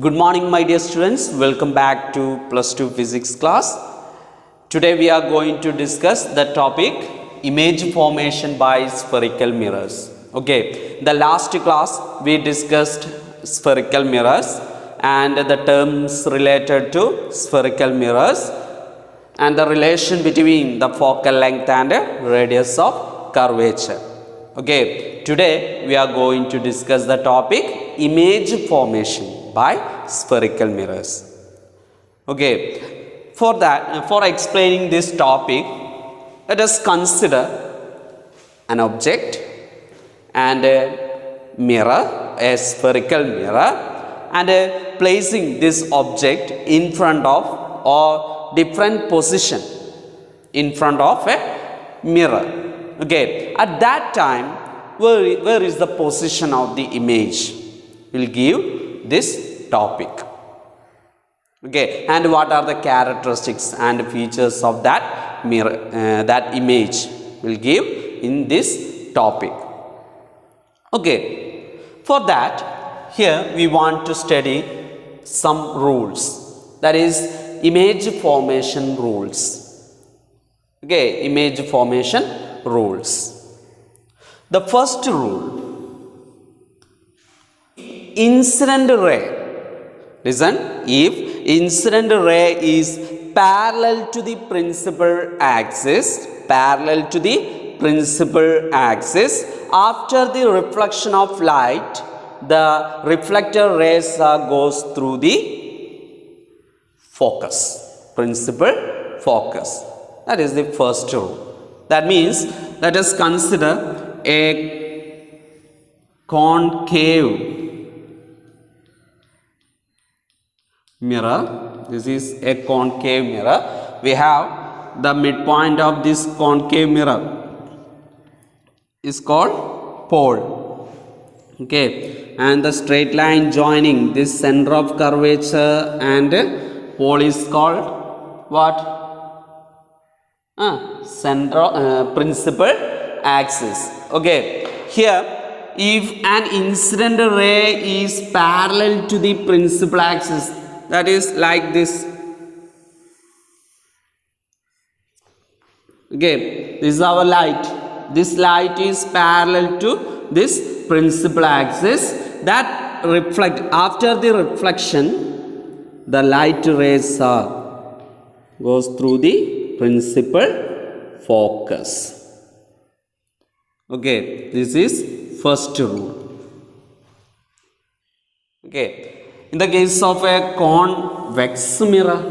Good morning, my dear students. Welcome back to plus 2 physics class. Today we are going to discuss the topic image formation by spherical mirrors. Okay, the last class we discussed spherical mirrors and the terms related to spherical mirrors and the relation between the focal length and radius of curvature. Okay, today we are going to discuss the topic image formation by spherical mirrors. Okay, for explaining this topic, let us consider an object and a mirror, a spherical mirror, and placing this object in front of or different position in front of a mirror. Okay, at that time, where is the position of the image? Will give this topic. Okay, and what are the characteristics and features of that mirror, that image will give in this topic. Okay, for that, here we want to study some rules, that is image formation rules. Okay, image formation rules. The first rule, incident ray. Listen, if incident ray is parallel to the principal axis, after the reflection of light, the reflector rays goes through the focus, principal focus. That is the first rule. That means, let us consider a concave mirror. This is a concave mirror. We have the midpoint of this concave mirror is called pole. Okay, and the straight line joining this center of curvature and pole is called what? Principal axis. Okay, here if an incident ray is parallel to the principal axis, that is like this. Okay, this is our light. This light is parallel to this principal axis. That reflect, after the reflection, the light rays goes through the principal focus. Okay, this is first rule. Okay, in the case of a convex mirror,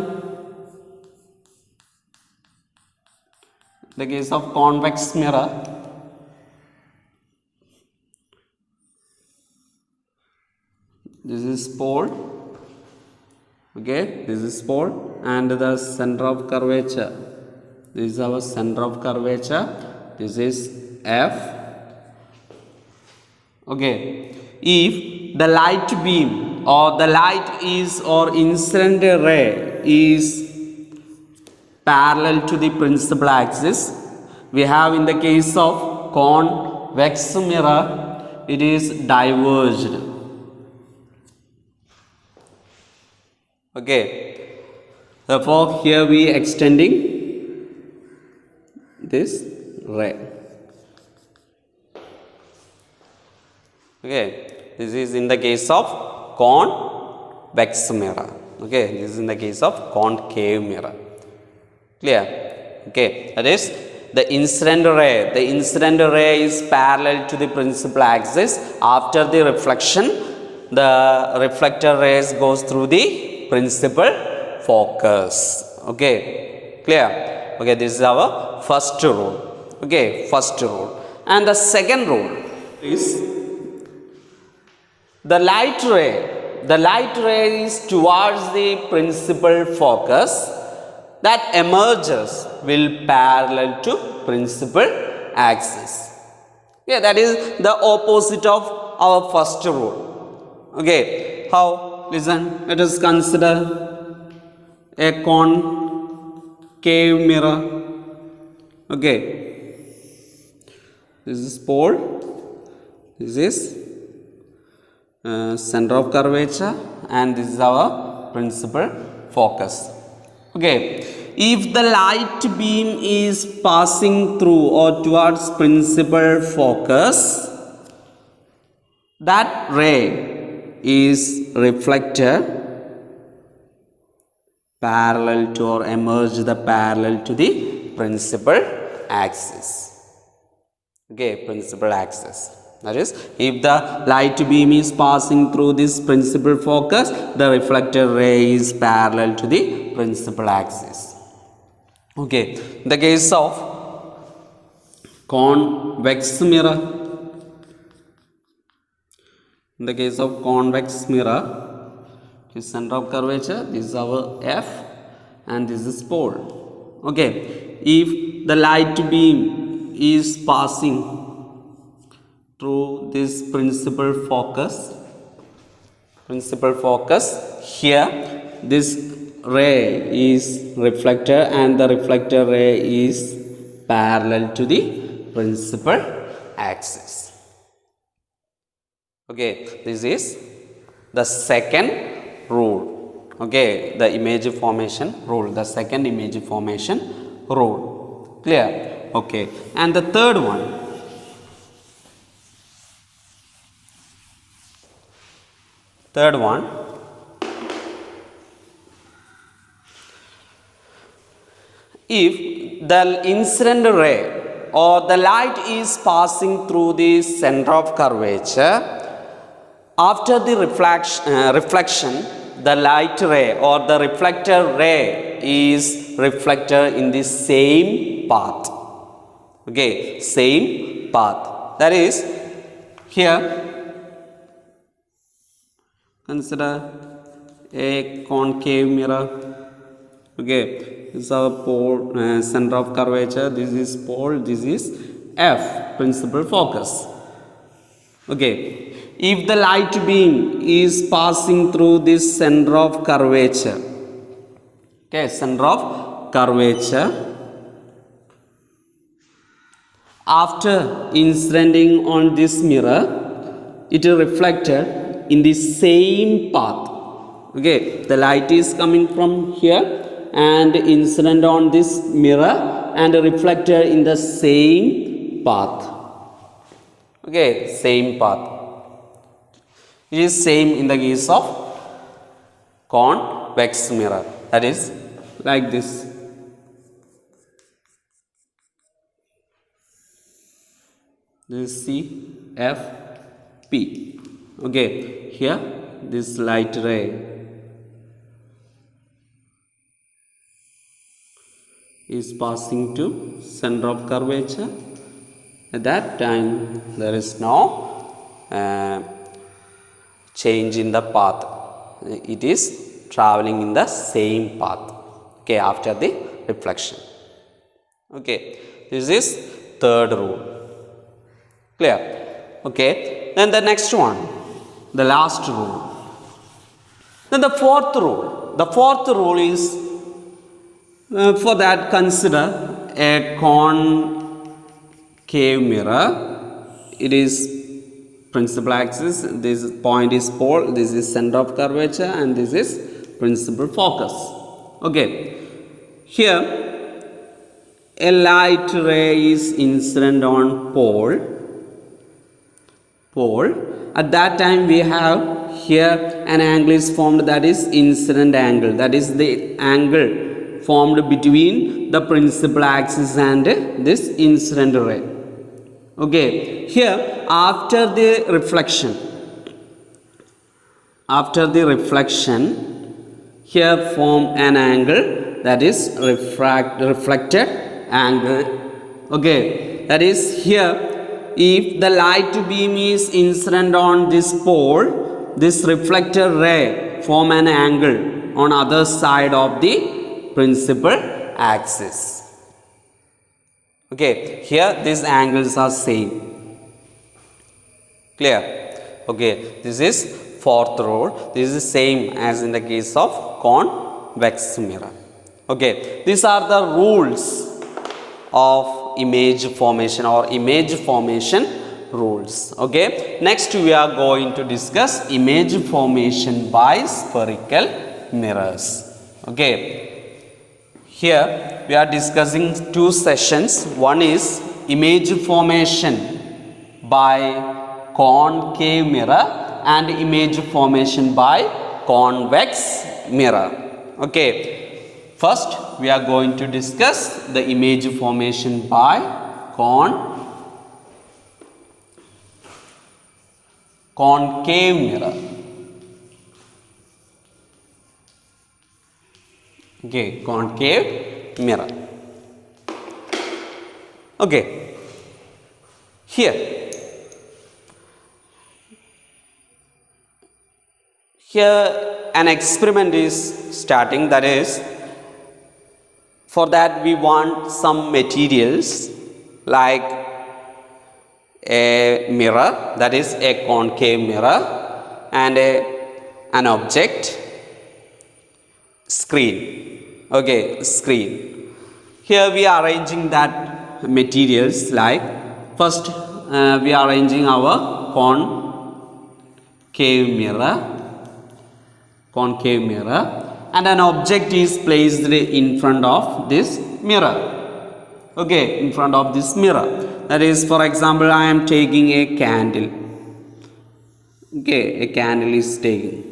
this is pole. Okay, this is pole and the center of curvature. This is our center of curvature. This is F. Okay, if the light beam or the light is or incident ray is parallel to the principal axis, we have in the case of convex mirror, it is diverged. Okay, therefore here we extending this ray. Okay, this is in the case of convex mirror. Okay, this is in the case of concave mirror. Clear? Okay, that is the incident ray. The incident ray is parallel to the principal axis. After the reflection, the reflector rays goes through the principal focus. Okay, clear? Okay, this is our first rule. Okay, first rule. And the second rule is the light ray is towards the principal focus that emerges will parallel to principal axis. Yeah, that is the opposite of our first rule. Okay, how? Listen, let us consider a concave mirror. Okay, this is pole, this is center of curvature, and this is our principal focus. Okay, if the light beam is passing through or towards principal focus, that ray is reflected parallel to or emerge the parallel to the principal axis. Okay, principal axis. That is, if the light beam is passing through this principal focus, the reflected ray is parallel to the principal axis. Okay, in the case of convex mirror, in the case of convex mirror, this center of curvature, this is our F and this is pole. Okay, if the light beam is passing through this principal focus, here this ray is reflected and the reflected ray is parallel to the principal axis. Okay, this is the second rule. Okay, the image formation rule, the second image formation rule. Clear? Okay, and the third one, if the incident ray or the light is passing through the center of curvature, after the reflection, the light ray or the reflected ray is reflected in the same path. Okay, same path. That is, here consider a concave mirror. Okay, this is our pole, center of curvature. This is pole, this is F, principal focus. Okay, if the light beam is passing through this center of curvature, okay, center of curvature, after incidenting on this mirror, it is reflected in the same path. Okay, the light is coming from here and incident on this mirror and reflected in the same path. Okay, same path. It is same in the case of convex mirror. That is like this. This is C, F, P. Okay, here this light ray is passing to center of curvature. At that time, there is no change in the path. It is traveling in the same path. Okay, after the reflection. Okay, this is third rule. Clear? Okay, then the next one, the last rule. Then the fourth rule. The fourth rule is, for that, consider a concave mirror. It is principal axis, this point is pole, this is center of curvature, and this is principal focus. Okay, here a light ray is incident on pole. At that time we have here an angle is formed, that is incident angle, that is the angle formed between the principal axis and this incident ray. Okay, here after the reflection, here form an angle, that is reflected angle. Okay, that is, here if the light beam is incident on this pole, this reflected ray form an angle on other side of the principal axis. Okay, here these angles are same. Clear? Okay, this is fourth rule. This is same as in the case of convex mirror. Okay, these are the rules of image formation or image formation rules. Okay, next we are going to discuss image formation by spherical mirrors. Okay, here we are discussing two sessions. One is image formation by concave mirror and image formation by convex mirror. Okay, first we are going to discuss the image formation by concave mirror. Okay, concave mirror. Okay, here an experiment is starting. That is, for that we want some materials like a mirror, that is a concave mirror, and an object, screen. Okay, screen. Here we are arranging that materials like, first we are arranging our concave mirror, and an object is placed in front of this mirror. Okay, in front of this mirror. That is, for example, I am taking a candle. Okay, a candle is taken.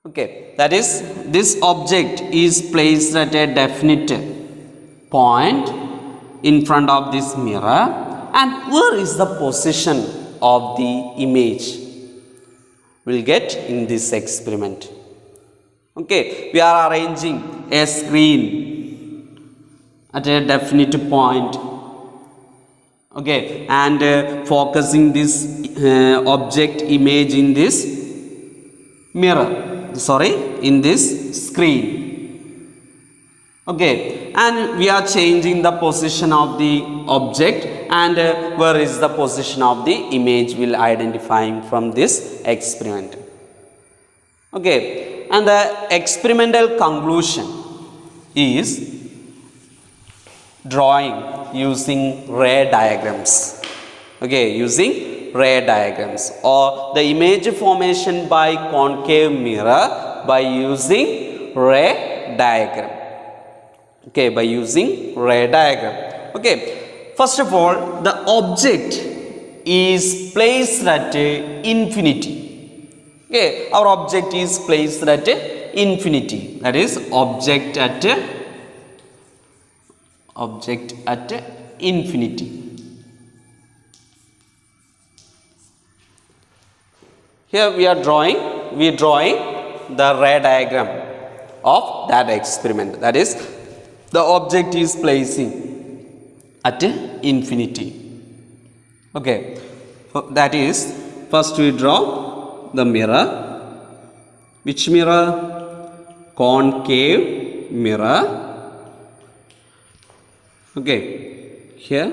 Okay, that is, this object is placed at a definite point in front of this mirror, and where is the position of the image we'll get in this experiment. Okay, we are arranging a screen at a definite point. Okay, and focusing this object image in this mirror, in this screen. Okay, and we are changing the position of the object, and where is the position of the image will identifying from this experiment. Okay, and the experimental conclusion is drawing using ray diagrams. Okay, using ray diagrams, or the image formation by concave mirror by using ray diagram. Okay, by using ray diagram. Okay, first of all, the object is placed at infinity. Okay, our object is placed at infinity. That is, object at infinity. Here we are drawing the ray diagram of that experiment. That is, the object is placing at infinity. Okay, that is, first we draw the mirror. Which mirror? Concave mirror. Okay, here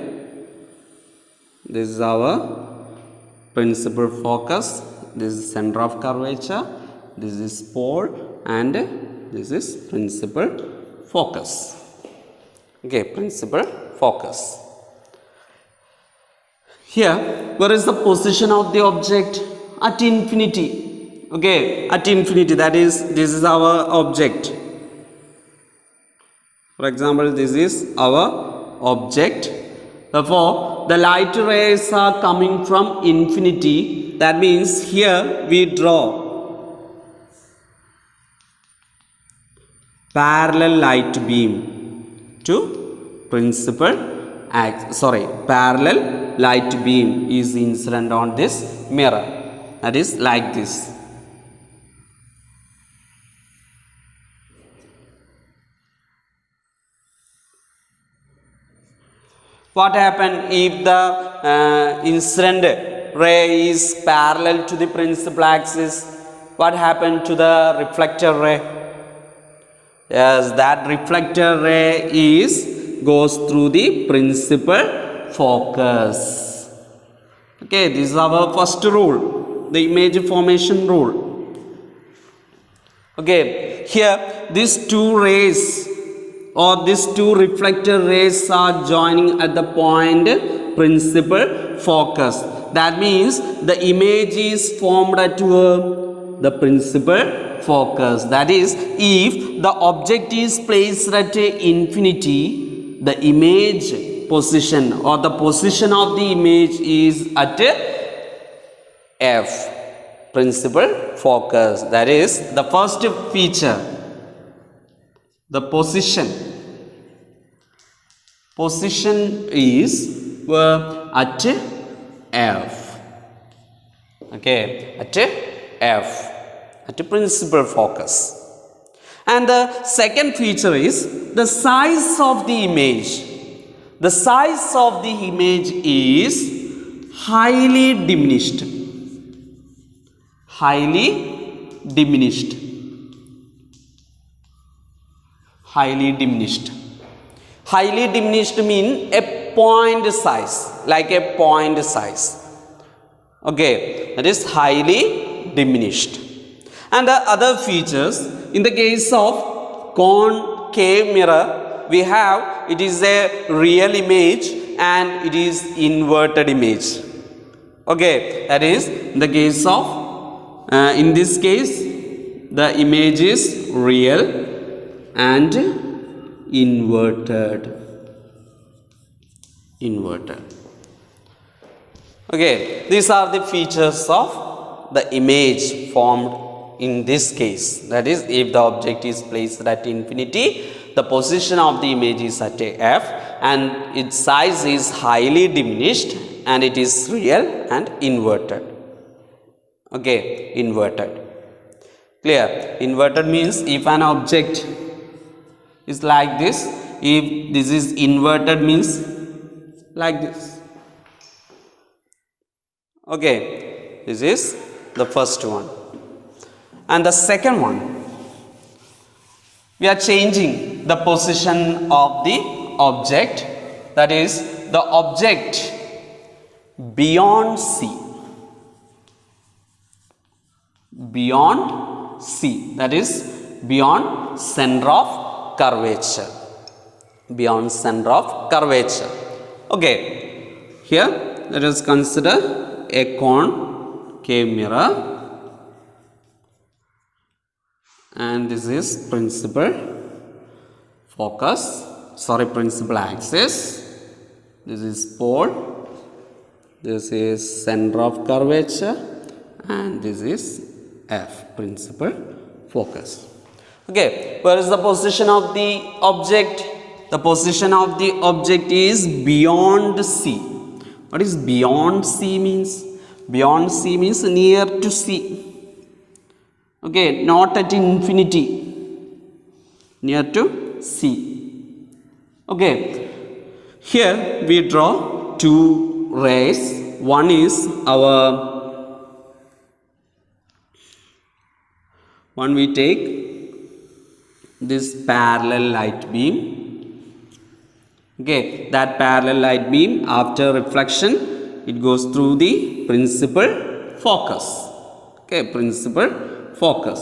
this is our principal focus, this is center of curvature, this is pole, and this is principal focus. Okay, principal focus. Here, where is the position of the object? At infinity. Okay, at infinity, that is, this is our object. For example, this is our object. Therefore, the light rays are coming from infinity. That means here we draw parallel light beam to principal parallel light beam is incident on this mirror. That is like this. What happens if the incident ray is parallel to the principal axis? What happened to the reflector ray? Yes, that reflector ray goes through the principal focus. Okay, this is our first rule, the image formation rule. Okay, here these two rays or these two reflector rays are joining at the point principal focus. That means the image is formed at the principal focus. That is, if the object is placed at infinity, the image position or the position of the image is at F, principal focus. That is the first feature. The position is at F. Okay, at F, at principal focus. And the second feature is the size of the image. The size of the image is highly diminished. Highly diminished. Highly diminished. Highly diminished mean a point size, like a point size. Okay, that is highly diminished. And the other features, in the case of concave mirror, we have it is a real image and it is inverted image. Okay, that is in the case of in this case the image is real and inverted. Okay, these are the features of the image formed in this case. That is, if the object is placed at infinity, the position of the image is at F and its size is highly diminished and it is real and inverted. Okay, inverted. Clear? Inverted means if an object is like this, if this is inverted means like this. Okay, this is the first one. And the second one, we are changing the position of the object, that is the object beyond C. Beyond C, that is beyond center of curvature. Beyond center of curvature. Okay, here let us consider a concave mirror and this is principal focus, principal axis. This is pole, this is center of curvature and this is F, principal focus. Okay, where is the position of the object? The position of the object is beyond C. What is beyond C means? Beyond C means near to C. Okay, not at infinity. Near to C. Okay, here we draw two rays. One is we take this parallel light beam. Okay, that parallel light beam after reflection it goes through the principal focus. Okay, principal focus.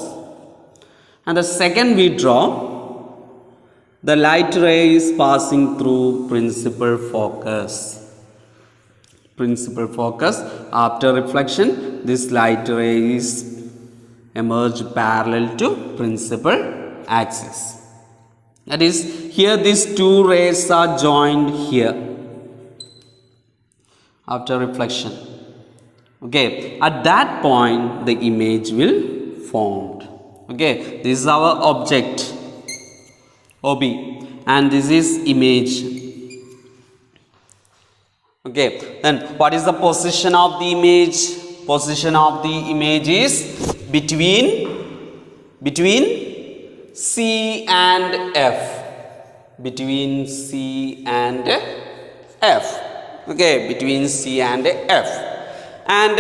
And the second we draw, the light ray is passing through principal focus. Principal focus, after reflection this light ray is emerge parallel to principal axis. That is, here these two rays are joined here after reflection. Okay, at that point the image will formed. Okay, this is our object OB and this is image. Okay, then what is the position of the image? Position of the image is between C and F. Between C and F. Okay, between C and F. And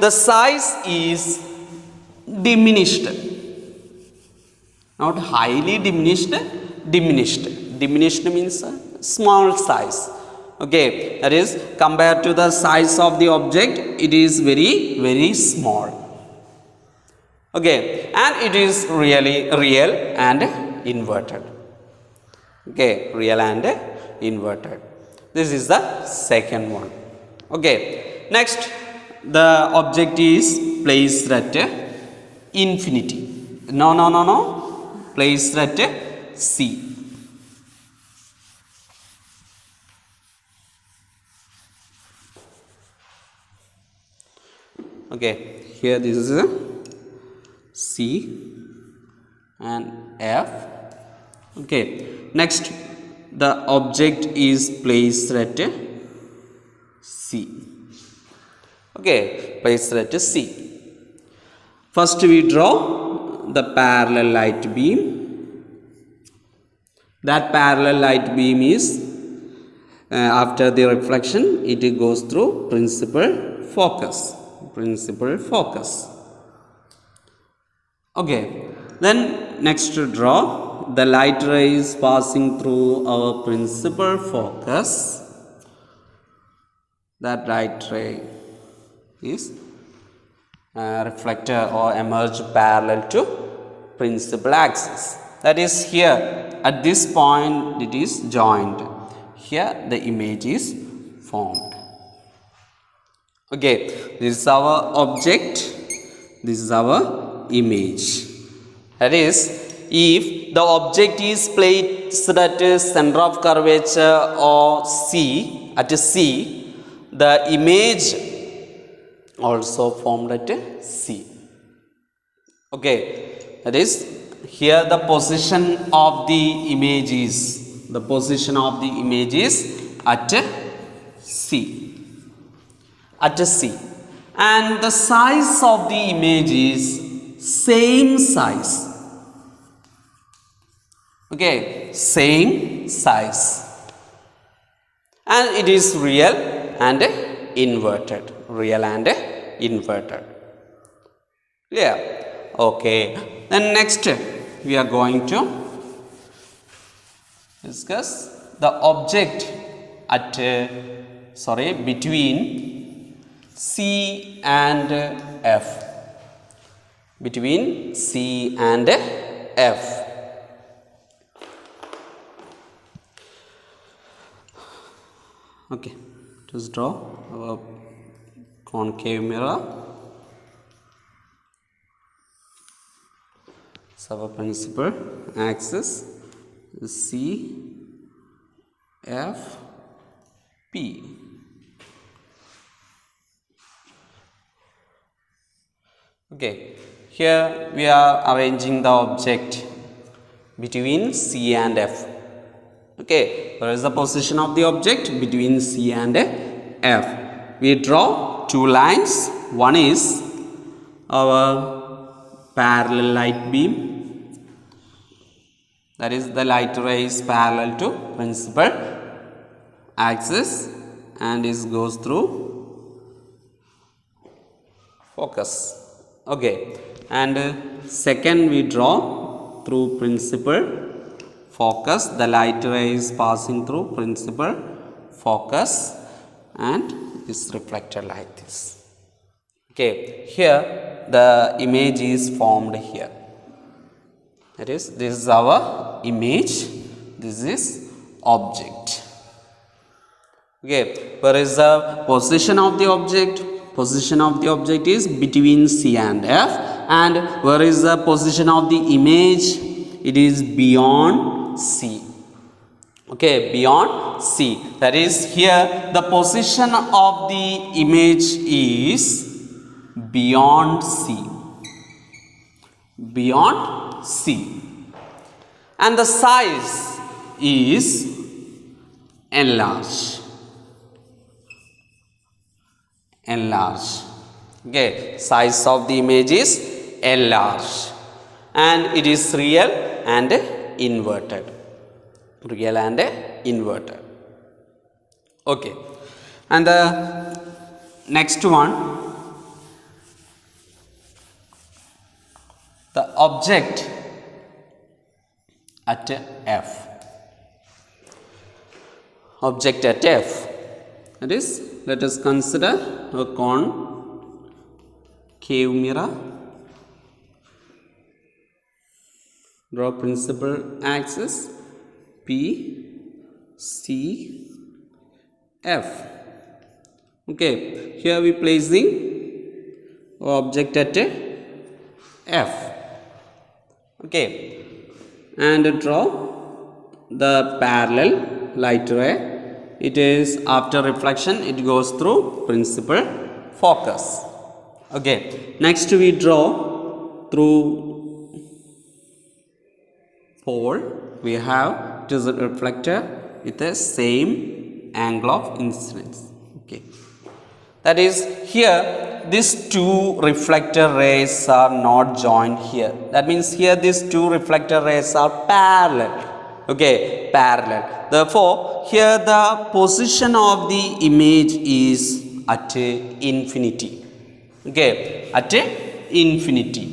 the size is diminished. Not highly diminished, diminished. Diminished means small size. Okay, that is compared to the size of the object, it is very, very small. Okay, and it is really real and inverted. Okay, real and inverted. This is the second one. Okay, next the object is placed at infinity. No. Placed at C. Okay, here this is a C and F. Okay, next the object is placed at C. Okay, placed at C. First we draw the parallel light beam. That parallel light beam is after the reflection it goes through principal focus. Okay, then next to draw the light ray is passing through our principal focus. That light ray is reflector or emerge parallel to principal axis. That is here at this point it is joined. Here the image is formed. Okay, this is our object, this is our image. That is, if the object is placed at center of curvature or C, at C, the image also formed at C. Okay, that is, here the position of the image is, at C. At C, and the size of the image is same size. Okay, same size, and it is real and inverted. Clear? Okay, then next we are going to discuss the object at between C and F. Between C and F. Okay, just draw our concave mirror. So our principal axis is C, F, P. Okay, here we are arranging the object between C and F. Okay, where is the position of the object? Between C and F. We draw two lines. One is our parallel light beam. That is, the light ray is parallel to principal axis and goes through focus. Okay, and second we draw through principal focus. The light ray is passing through principal focus and is reflected like this. Okay, here the image is formed here. That is, this is our image, this is object. Okay, where is the position of the object? Position of the object is between C and F, and where is the position of the image? It is beyond C. Okay, beyond C. That is, here the position of the image is beyond C. Beyond C. And the size is enlarged. Okay, size of the image is enlarged, and it is real and inverted. Okay, and the next one, the object at F. Object at F. That is, let us consider a concave mirror. Draw principal axis, P, C, F. Okay, here we placing object at F. Okay, and draw the parallel light ray. It is after reflection, it goes through principal focus. Okay, next we draw through pole. We have it is a reflector with the same angle of incidence. Okay, that is here these two reflector rays are not joined here. That means here these two reflector rays are parallel. Okay, parallel. Therefore, here the position of the image is at infinity. Okay, at infinity.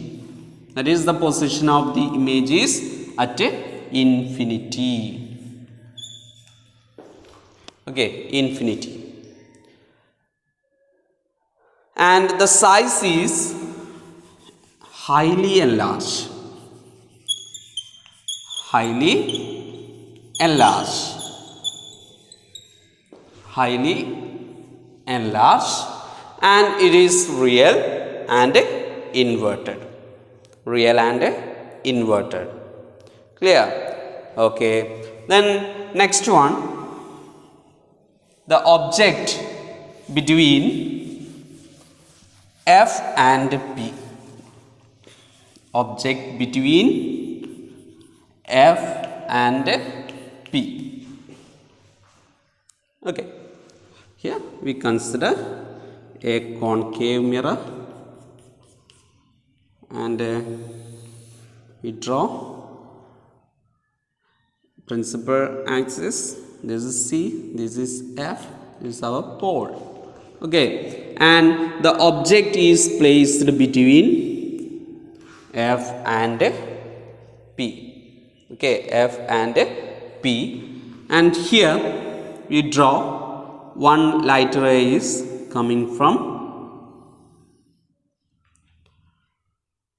That is the position of the image is at infinity. Okay, infinity. And the size is highly enlarged. Highly enlarged. Highly enlarged, and it is real and inverted. Real and inverted. Clear? Okay. Then next one. The object between F and P. Object between F and P. Okay. Here we consider a concave mirror and we draw principal axis. This is C, this is F, this is our pole. Okay, and the object is placed between F and P. Okay, F and P, and here we draw one light ray is coming from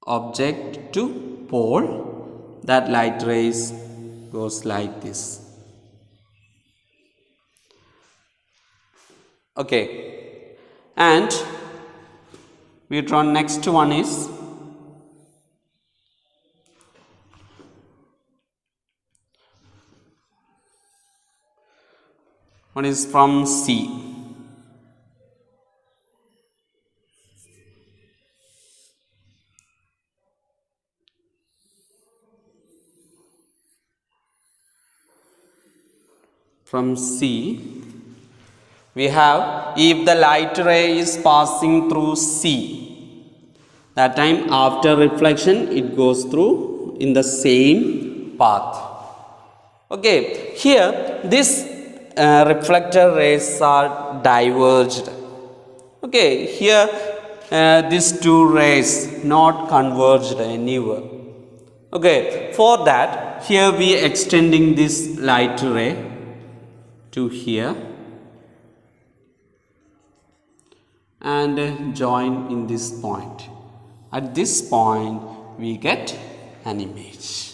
object to pole. That light rays goes like this. Okay, and we draw next one is from C. From C, we have if the light ray is passing through C, that time after reflection it goes through in the same path. Okay, here this reflector rays are diverged. Okay, here these two rays not converged anywhere. Okay, for that here we extending this light ray to here and join in this point. At this point we get an image.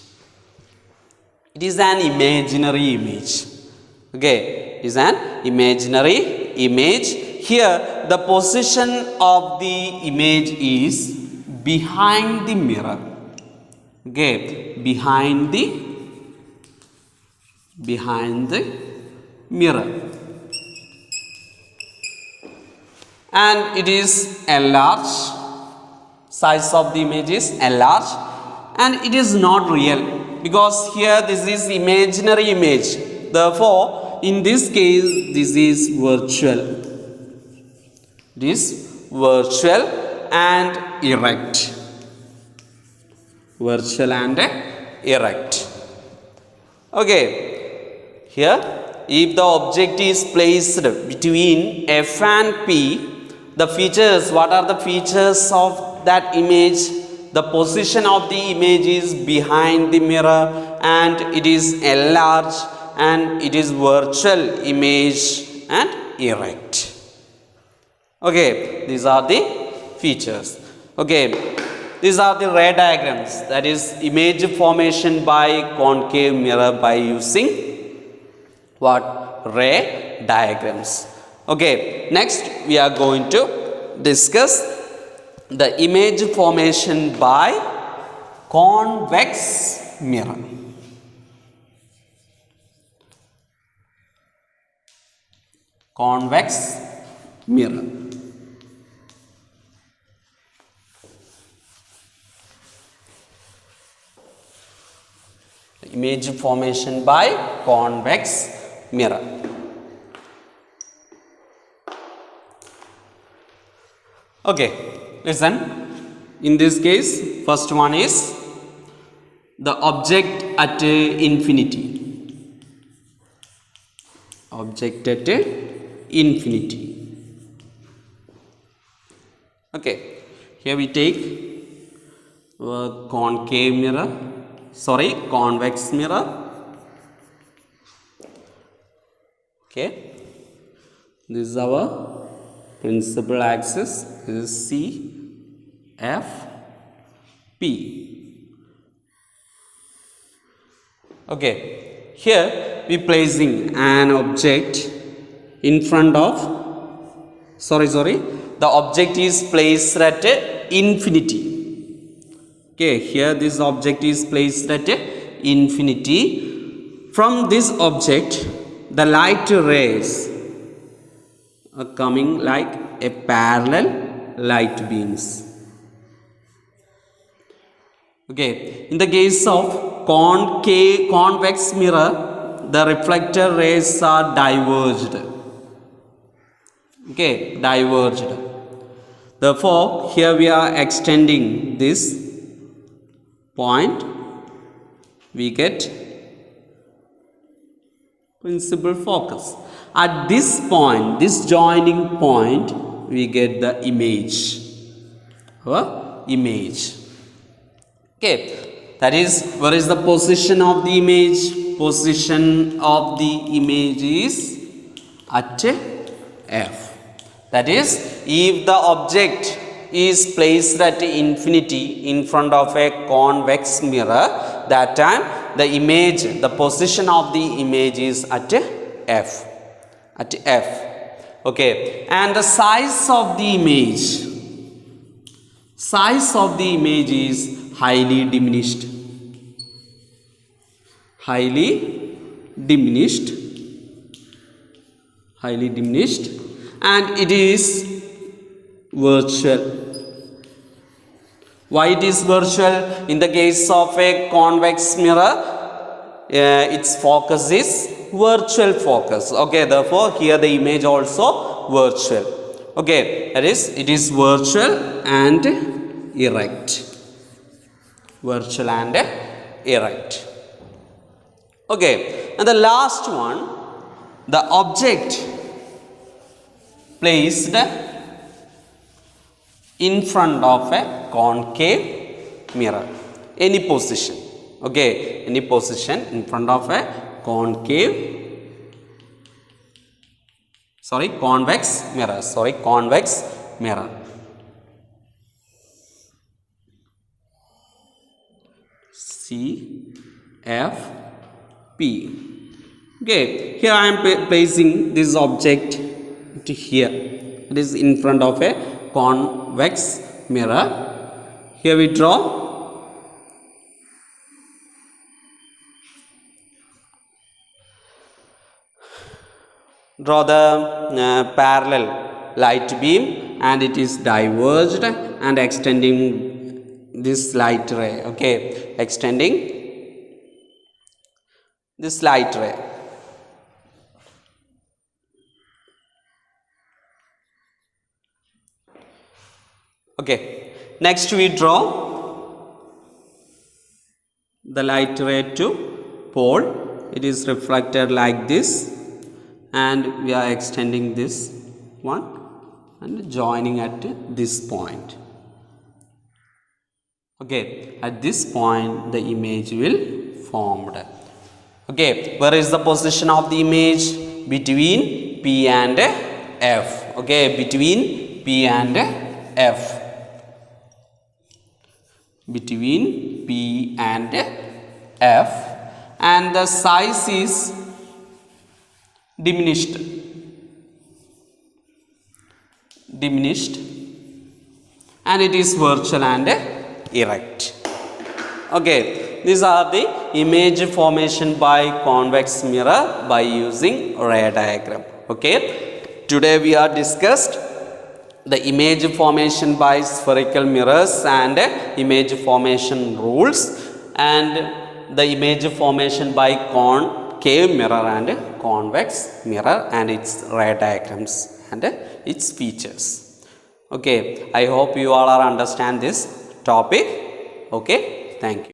It is an imaginary image. Okay, it is an imaginary image. Here the position of the image is behind the mirror. Okay, behind the mirror, and it is enlarged. Size of the image is enlarged, and it is not real because here this is imaginary image. Therefore, in this case, this is virtual. It is virtual and erect. Virtual and erect. Okay, here if the object is placed between F and P, the features, what are the features of that image? The position of the image is behind the mirror and it is enlarged and it is virtual image and erect. Okay, these are the features. Okay, these are the ray diagrams, that is image formation by concave mirror by using what? Ray diagrams. Okay, next we are going to discuss the image formation by convex mirror. Convex mirror. Image formation by convex mirror. Okay, listen. In this case, first one is the object at infinity. Object at infinity. Okay, here we take concave mirror. Convex mirror. Okay, this is our principal axis. This is C, F, P. Okay, here we placing an object in front of. The object is placed at infinity. Okay, here this object is placed at infinity. From this object, the light rays are coming like a parallel light beams. Okay, in the case of convex mirror, the reflector rays are diverged. Okay, diverged. Therefore, here we are extending this point, we get principal focus. At this point, this joining point, we get the image. Okay, that is, where is the position of the image? Position of the image is at F. That is, if the object is placed at infinity in front of a convex mirror, that time the image, the position of the image is at F. Okay, and the size of the image is highly diminished. Highly diminished, and it is virtual. Why it is virtual? In the case of a convex mirror, its focus is virtual focus. Okay, therefore here the image also virtual. Okay, that is, it is virtual and erect. Virtual and erect. Okay, and the last one, the object placed in front of a concave mirror. Any position. Okay, any position in front of a convex mirror. C, F, P. Okay, here I am placing this object to here. It is in front of a convex mirror. Here we draw the parallel light beam, and it is diverged and extending this light ray. Okay, extending this light ray. Okay, next we draw the light ray to pole. It is reflected like this, and we are extending this one and joining at this point. Okay, at this point the image will formed. Okay, where is the position of the image? Between P and F. Okay, between P and F. Between P and F, and the size is diminished, and it is virtual and erect. Okay, these are the image formation by convex mirror by using ray diagram. Okay, today we are discussed the image formation by spherical mirrors and image formation rules, and the image formation by concave mirror and convex mirror and its ray diagrams and its features. Okay, I hope you all are understand this topic. Okay, thank you.